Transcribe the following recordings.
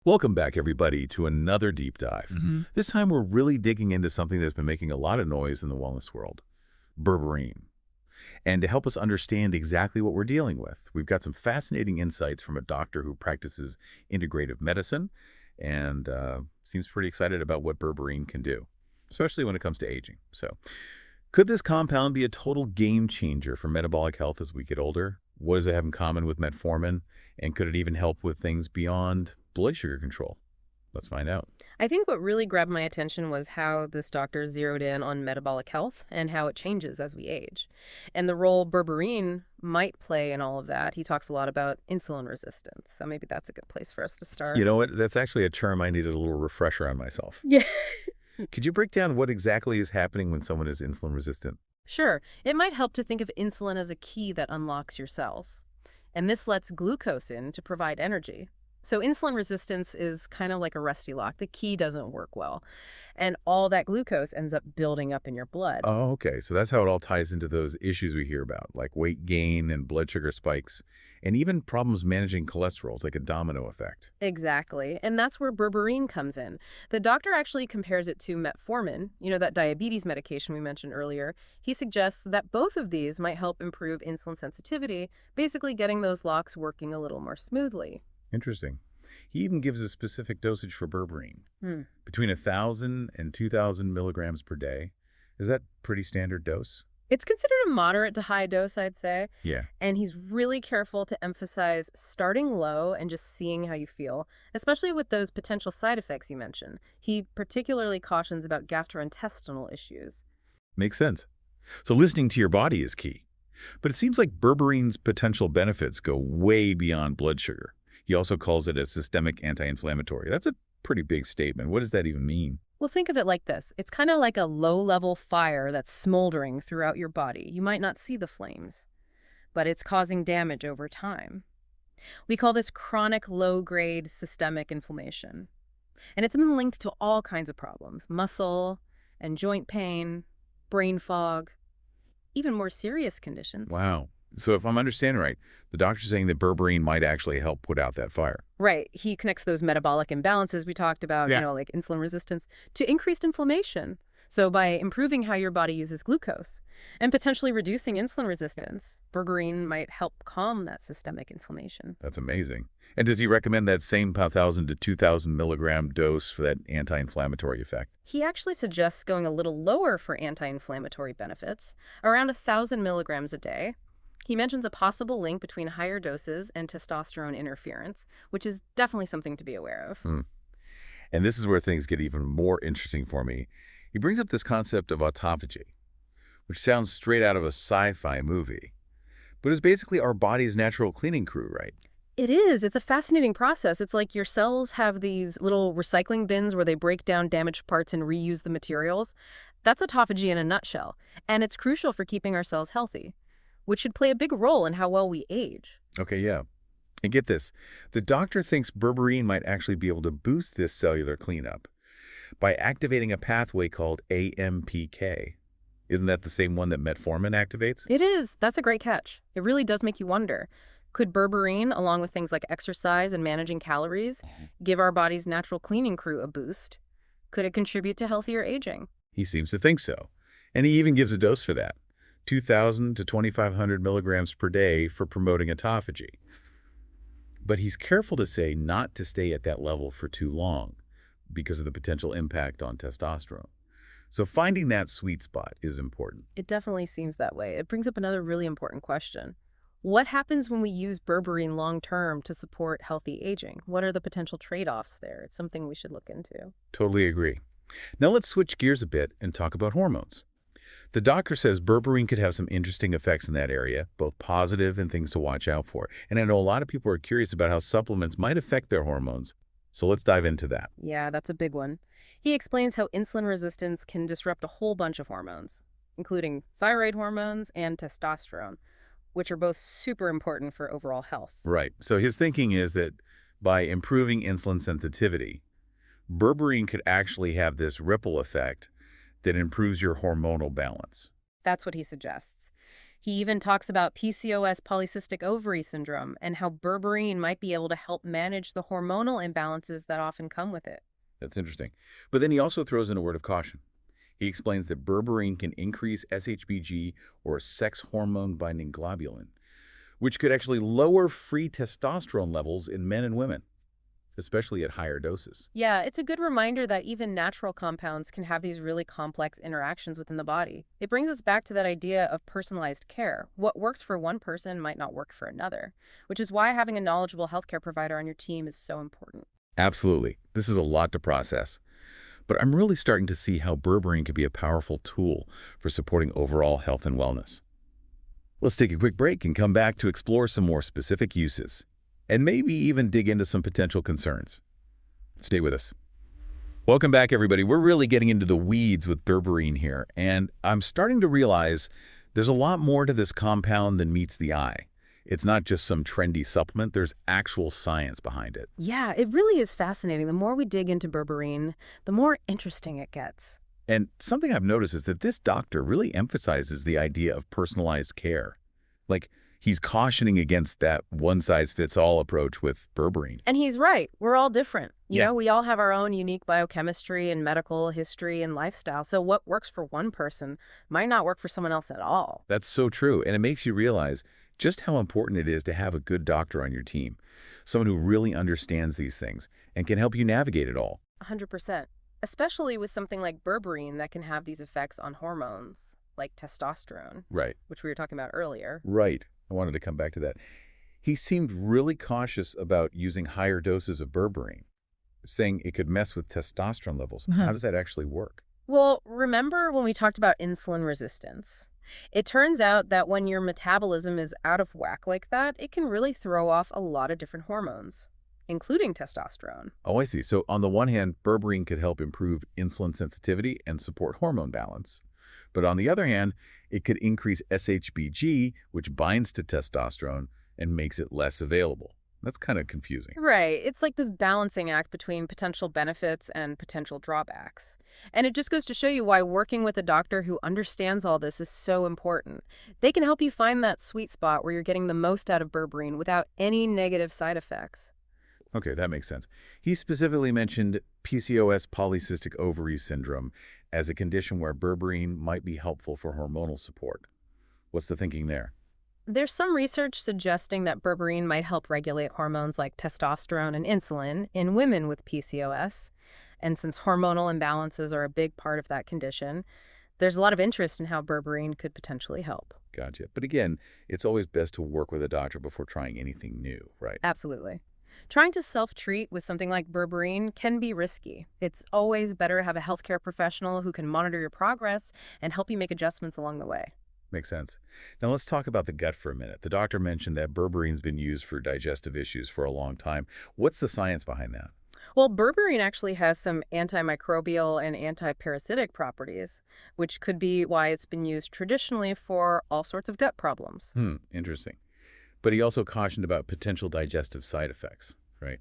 Welcome back, everybody, to another deep dive. This time, we're really digging into something that's been making a lot of noise in the wellness world, berberine. And to help us understand exactly what we're dealing with, we've got some fascinating insights from a doctor who practices integrative medicine and seems pretty excited about what berberine can do, especially when it comes to aging. So, could this compound be a total game changer for metabolic health as we get older? What does it have in common with metformin? And could it even help with things beyond blood sugar control? Let's find out. I think what really grabbed my attention was how this doctor zeroed in on metabolic health and how it changes as we age. And the role berberine might play in all of that. He talks a lot about insulin resistance. So maybe that's a good place for us to You start. know what? That's actually a term I needed a little refresher on myself. Yeah. Could you break down what exactly is happening when someone is insulin resistant? Sure, it might help to think of insulin as a key that unlocks your cells. And this lets glucose in to provide energy. So insulin resistance is kind of like a rusty lock. The key doesn't work well. And all that glucose ends up building up in your blood. Oh, okay. So that's how it all ties into those issues we hear about, like weight gain and blood sugar spikes, and even problems managing cholesterol. It's like a domino effect. Exactly. And that's where berberine comes in. The doctor actually compares it to metformin, that diabetes medication we mentioned earlier. He suggests that both of these might help improve insulin sensitivity, basically getting those locks working a little more smoothly. Interesting. He even gives a specific dosage for berberine, Hmm. between 1,000 and 2,000 milligrams per day. Is that pretty standard dose? It's considered a moderate to high dose, I'd say. Yeah. And he's really careful to emphasize starting low and just seeing how you feel, especially with those potential side effects you mentioned. He particularly cautions about gastrointestinal issues. Makes sense. So listening to your body is key. But it seems like berberine's potential benefits go way beyond blood sugar. He also calls it a systemic anti-inflammatory. That's a pretty big statement. What does that even mean? Well, think of it like this. It's kind of like a low-level fire that's smoldering throughout your body. You might not see the flames, but it's causing damage over time. We call this chronic low-grade systemic inflammation. And it's been linked to all kinds of problems, muscle and joint pain, brain fog, even more serious conditions. Wow. So if I'm understanding right, the doctor's saying that berberine might actually help put out that fire. Right. He connects those metabolic imbalances we talked about, Yeah. like insulin resistance, to increased inflammation. So by improving how your body uses glucose and potentially reducing insulin resistance, berberine might help calm that systemic inflammation. That's amazing. And does he recommend that same 1,000 to 2,000 milligram dose for that anti-inflammatory effect? He actually suggests going a little lower for anti-inflammatory benefits, around 1,000 milligrams a day. He mentions a possible link between higher doses and testosterone interference, which is definitely something to be aware of. And this is where things get even more interesting for me. He brings up this concept of autophagy, which sounds straight out of a sci-fi movie, but is basically our body's natural cleaning crew, right? It is. It's a fascinating process. It's like your cells have these little recycling bins where they break down damaged parts and reuse the materials. That's autophagy in a nutshell. And it's crucial for keeping our cells healthy, which should play a big role in how well we age. Okay, yeah. And get this, the doctor thinks berberine might actually be able to boost this cellular cleanup by activating a pathway called AMPK. Isn't that the same one that metformin activates? It is. That's a great catch. It really does make you wonder. Could berberine, along with things like exercise and managing calories, give our body's natural cleaning crew a boost? Could it contribute to healthier aging? He seems to think so. And he even gives a dose for that, 2,000 to 2,500 milligrams per day for promoting autophagy. But he's careful to say not to stay at that level for too long because of the potential impact on testosterone. So finding that sweet spot is important. It definitely seems that way. It brings up another really important question. What happens when we use berberine long-term to support healthy aging? What are the potential trade-offs there? It's something we should look into. Totally agree. Now let's switch gears a bit and talk about hormones. The doctor says berberine could have some interesting effects in that area, both positive and things to watch out for. And I know a lot of people are curious about how supplements might affect their hormones. So let's dive into that. Yeah, that's a big one. He explains how insulin resistance can disrupt a whole bunch of hormones, including thyroid hormones and testosterone, which are both super important for overall health. Right. So his thinking is that by improving insulin sensitivity, berberine could actually have this ripple effect that improves your hormonal balance. That's what he suggests. He even talks about PCOS, polycystic ovary syndrome, and how berberine might be able to help manage the hormonal imbalances that often come with it. That's interesting. But then he also throws in a word of caution. He explains that berberine can increase SHBG, or sex hormone-binding globulin, which could actually lower free testosterone levels in men and women, especially at higher doses. Yeah, it's a good reminder that even natural compounds can have these really complex interactions within the body. It brings us back to that idea of personalized care. What works for one person might not work for another, which is why having a knowledgeable healthcare provider on your team is so important. Absolutely. This is a lot to process. But I'm really starting to see how berberine could be a powerful tool for supporting overall health and wellness. Let's take a quick break and come back to explore some more specific uses, and maybe even dig into some potential concerns. Stay with us. Welcome back, everybody. We're really getting into the weeds with berberine here, and I'm starting to realize there's a lot more to this compound than meets the eye. It's not just some trendy supplement, there's actual science behind it. Yeah, it really is fascinating. The more we dig into berberine, the more interesting it gets. And something I've noticed is that this doctor really emphasizes the idea of personalized care. Like, he's cautioning against that one-size-fits-all approach with berberine. And he's right. We're all different. You Yeah. know, we all have our own unique biochemistry and medical history and lifestyle. So what works for one person might not work for someone else at all. That's so true, and it makes you realize just how important it is to have a good doctor on your team, someone who really understands these things and can help you navigate it all. 100%. Especially with something like berberine that can have these effects on hormones, like testosterone, Right. which we were talking about earlier. Right. I wanted to come back to that. He seemed really cautious about using higher doses of berberine, saying it could mess with testosterone levels. How does that actually work? Well, remember when we talked about insulin resistance? It turns out that when your metabolism is out of whack like that, it can really throw off a lot of different hormones, including testosterone. Oh, I see. So on the one hand, berberine could help improve insulin sensitivity and support hormone balance. But on the other hand, it could increase SHBG, which binds to testosterone and makes it less available. That's kind of confusing. Right. It's like this balancing act between potential benefits and potential drawbacks. And it just goes to show you why working with a doctor who understands all this is so important. They can help you find that sweet spot where you're getting the most out of berberine without any negative side effects. Okay, that makes sense. He specifically mentioned PCOS, polycystic ovary syndrome, as a condition where berberine might be helpful for hormonal support. What's the thinking there? There's some research suggesting that berberine might help regulate hormones like testosterone and insulin in women with PCOS. And since hormonal imbalances are a big part of that condition, there's a lot of interest in how berberine could potentially help. Gotcha. But again, it's always best to work with a doctor before trying anything new, right? Absolutely. Trying to self-treat with something like berberine can be risky. It's always better to have a healthcare professional who can monitor your progress and help you make adjustments along the way. Makes sense. Now let's talk about the gut for a minute. The doctor mentioned that berberine's been used for digestive issues for a long time. What's the science behind that? Well, berberine actually has some antimicrobial and antiparasitic properties, which could be why it's been used traditionally for all sorts of gut problems. Interesting. But he also cautioned about potential digestive side effects, right?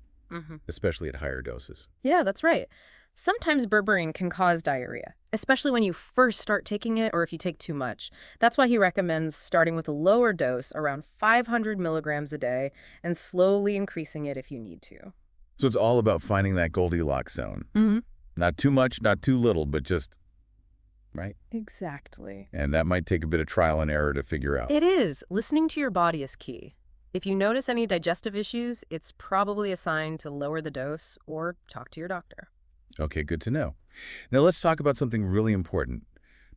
Especially at higher doses. Yeah, that's right. Sometimes berberine can cause diarrhea, especially when you first start taking it or if you take too much. That's why he recommends starting with a lower dose, around 500 milligrams a day, and slowly increasing it if you need to. So it's all about finding that Goldilocks zone. Mm-hmm. Not too much, not too little, but just right. Exactly. And that might take a bit of trial and error to figure out. It is. Listening to your body is key. If you notice any digestive issues, it's probably a sign to lower the dose or talk to your doctor. Okay, good to know. Now let's talk about something really important.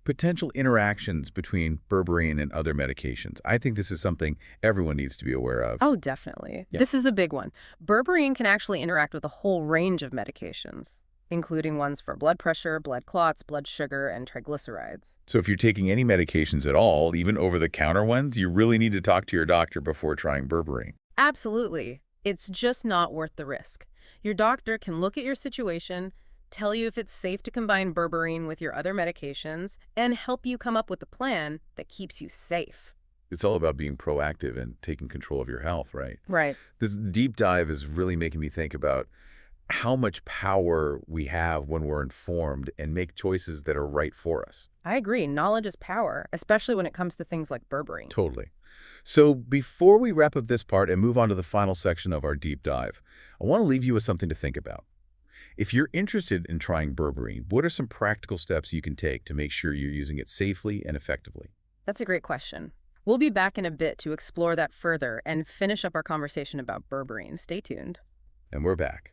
Potential interactions between berberine and other medications. I think this is something everyone needs to be aware of. Oh, definitely. Yeah. This is a big one. Berberine can actually interact with a whole range of medications, including ones for blood pressure, blood clots, blood sugar, and triglycerides. So if you're taking any medications at all, even over-the-counter ones, you really need to talk to your doctor before trying berberine. Absolutely. It's just not worth the risk. Your doctor can look at your situation, tell you if it's safe to combine berberine with your other medications, and help you come up with a plan that keeps you safe. It's all about being proactive and taking control of your health, right? Right. This deep dive is really making me think about how much power we have when we're informed and make choices that are right for us. I agree. Knowledge is power, especially when it comes to things like berberine. Totally. So before we wrap up this part and move on to the final section of our deep dive, I want to leave you with something to think about. If you're interested in trying berberine, what are some practical steps you can take to make sure you're using it safely and effectively? That's a great question. We'll be back in a bit to explore that further and finish up our conversation about berberine. Stay tuned. And we're back.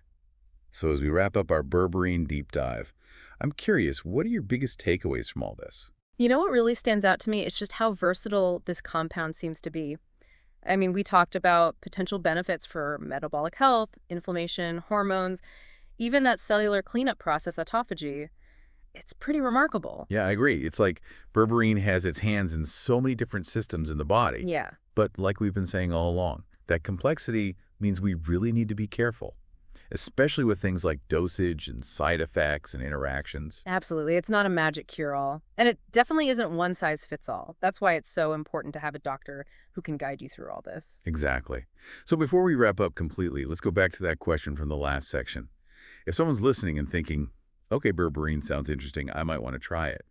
So as we wrap up our berberine deep dive, I'm curious, what are your biggest takeaways from all this? You know what really stands out to me? It's just how versatile this compound seems to be. I mean, we talked about potential benefits for metabolic health, inflammation, hormones, even that cellular cleanup process, autophagy. It's pretty remarkable. Yeah, I agree. It's like berberine has its hands in so many different systems in the body. Yeah, But like we've been saying all along, that complexity means we really need to be careful, especially with things like dosage and side effects and interactions. absolutely. It's not a magic cure-all. And it definitely isn't one size fits all. That's why it's so important to have a doctor who can guide you through all this. Exactly. So before we wrap up completely, let's go back to that question from the last section. If someone's listening and thinking, okay, berberine sounds interesting, I might want to try it.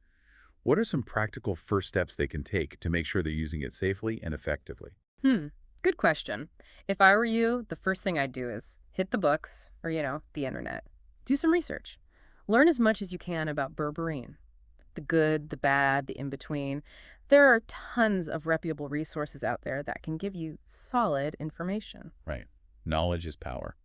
What are some practical first steps they can take to make sure they're using it safely and effectively? Good question. If I were you, the first thing I'd do is hit the books or, the internet. Do some research. Learn as much as you can about berberine. The good, the bad, the in-between. There are tons of reputable resources out there that can give you solid information. Right. Knowledge is power.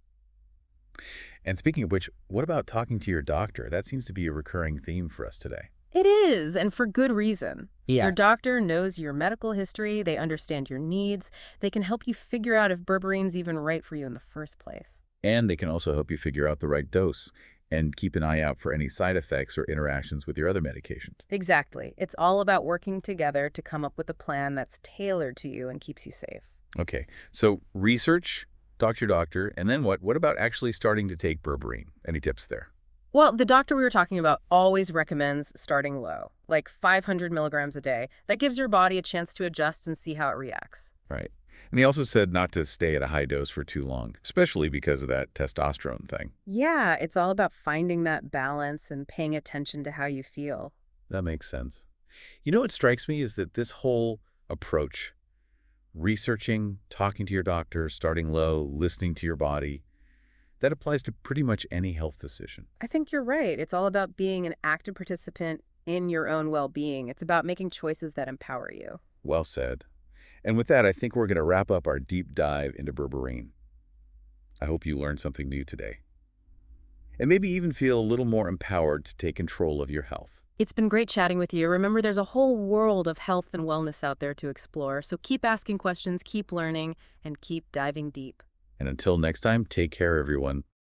And speaking of which, what about talking to your doctor? That seems to be a recurring theme for us today. It is, and for good reason. Yeah. Your doctor knows your medical history, they understand your needs, they can help you figure out if berberine's even right for you in the first place. And they can also help you figure out the right dose and keep an eye out for any side effects or interactions with your other medications. Exactly. It's all about working together to come up with a plan that's tailored to you and keeps you safe. Okay, so research, talk to your doctor, and then what? What about actually starting to take berberine? Any tips there? Well, the doctor we were talking about always recommends starting low, like 500 milligrams a day. That gives your body a chance to adjust and see how it reacts. Right. And he also said not to stay at a high dose for too long, especially because of that testosterone thing. Yeah, it's all about finding that balance and paying attention to how you feel. That makes sense. You know what strikes me is that this whole approach, researching, talking to your doctor, starting low, listening to your body, that applies to pretty much any health decision. I think you're right. It's all about being an active participant in your own well-being. It's about making choices that empower you. Well said. And with that, I think we're going to wrap up our deep dive into berberine. I hope you learned something new today. And maybe even feel a little more empowered to take control of your health. It's been great chatting with you. Remember, there's a whole world of health and wellness out there to explore. So keep asking questions, keep learning, and keep diving deep. And until next time, take care, everyone.